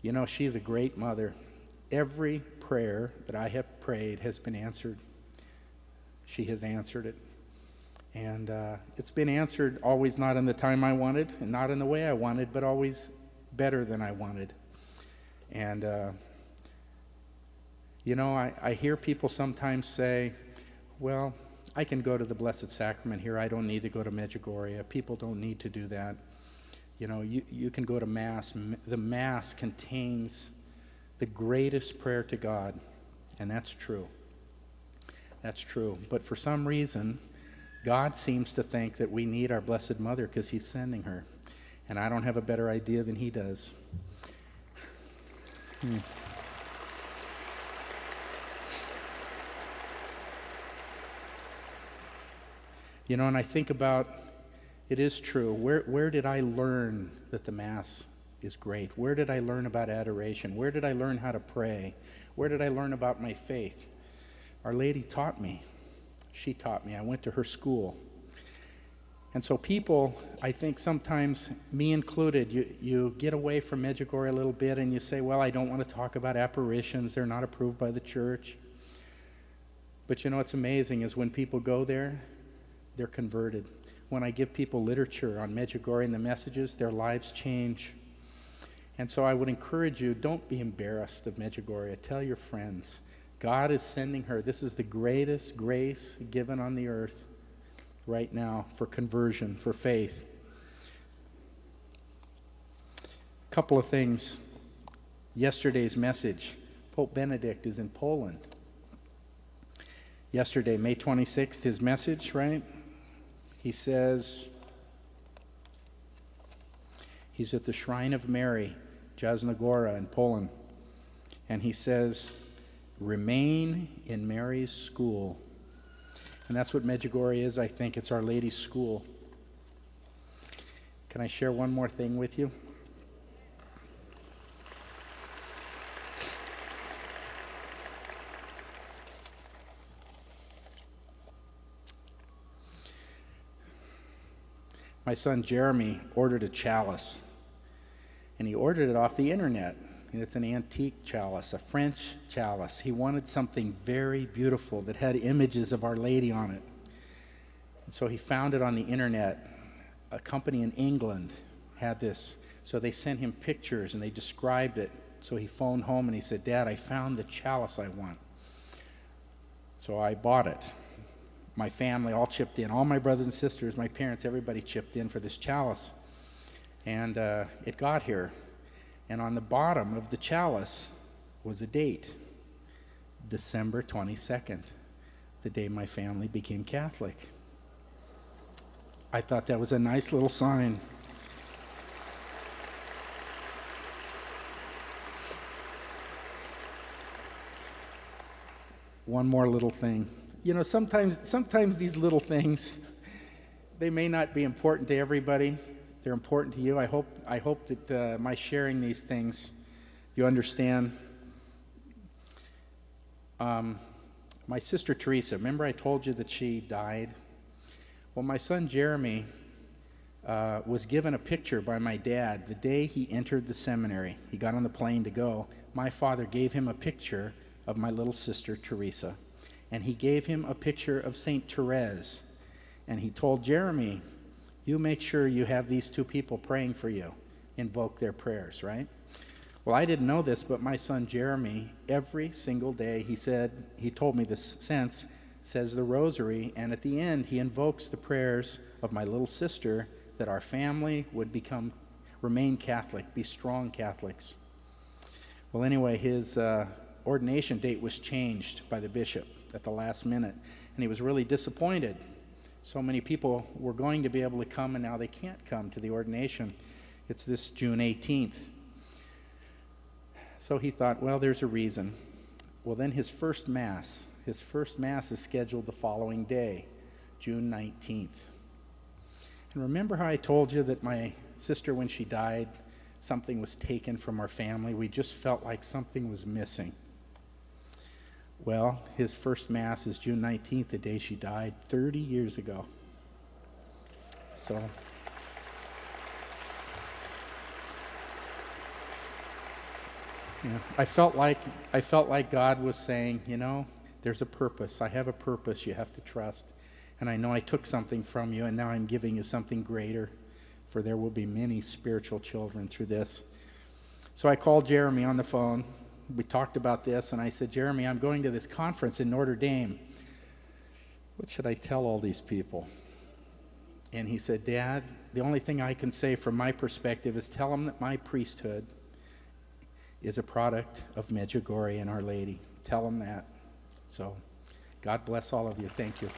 Speaker 1: you know, she's a great mother. Every prayer that I have prayed has been answered. She has answered it. And it's been answered, always not in the time I wanted and not in the way I wanted, but always better than I wanted. And, I hear people sometimes say, well, I can go to the Blessed Sacrament here. I don't need to go to Medjugorje. People don't need to do that. You can go to Mass. The Mass contains the greatest prayer to God, and that's true. That's true. But for some reason, God seems to think that we need our Blessed Mother because he's sending her. And I don't have a better idea than he does. And I think about, it is true, where did I learn that the Mass is great? Where did I learn about adoration? Where did I learn how to pray? Where did I learn about my faith? Our Lady taught me. She taught me. I went to her school. And so people, I think sometimes, me included, you get away from Medjugorje a little bit and you say, well, I don't want to talk about apparitions. They're not approved by the church. But what's amazing is when people go there, they're converted. When I give people literature on Medjugorje and the messages, their lives change. And so I would encourage you, don't be embarrassed of Medjugorje. Tell your friends. God is sending her. This is the greatest grace given on the earth right now for conversion, for faith. A couple of things. Yesterday's message. Pope Benedict is in Poland. Yesterday, May 26th, his message, right? He says, he's at the Shrine of Mary, Jasna Góra in Poland. And he says, remain in Mary's school. And that's what Medjugorje is, I think. It's Our Lady's school. Can I share one more thing with you? My son Jeremy ordered a chalice, and he ordered it off the internet. And it's an antique chalice, a French chalice. He wanted something very beautiful that had images of Our Lady on it. And so he found it on the internet. A company in England had this. So they sent him pictures and they described it. So he phoned home and he said, Dad, I found the chalice I want. So I bought it. My family all chipped in. All my brothers and sisters, my parents, everybody chipped in for this chalice. And it got here. And on the bottom of the chalice was a date, December 22nd, the day my family became Catholic. I thought that was a nice little sign. One more little thing. Sometimes these little things, they may not be important to everybody. They're important to you. I hope that my sharing these things, you understand. My sister Teresa, remember I told you that she died? Well, my son Jeremy was given a picture by my dad the day he entered the seminary. He got on the plane to go. My father gave him a picture of my little sister Teresa, and he gave him a picture of Saint Therese, and he told Jeremy, you make sure you have these two people praying for you. Invoke their prayers, right? Well, I didn't know this, but my son Jeremy, every single day, he told me this since, says the rosary, and at the end, he invokes the prayers of my little sister that our family would remain Catholic, be strong Catholics. Well, anyway, his ordination date was changed by the bishop at the last minute, and he was really disappointed. So many people were going to be able to come, and now they can't come to the ordination. It's this June 18th. So he thought, well, there's a reason. Well, then his first Mass is scheduled the following day, June 19th. And remember how I told you that my sister, when she died, something was taken from our family? We just felt like something was missing. Well, his first Mass is June 19th, the day she died, 30 years ago. So, I felt like God was saying, there's a purpose. I have a purpose you have to trust. And I know I took something from you, and now I'm giving you something greater, for there will be many spiritual children through this. So I called Jeremy on the phone. We talked about this, and I said, Jeremy, I'm going to this conference in Notre Dame. What should I tell all these people? And he said, Dad, the only thing I can say from my perspective is tell them that my priesthood is a product of Medjugorje and Our Lady. Tell them that. So God bless all of you. Thank you.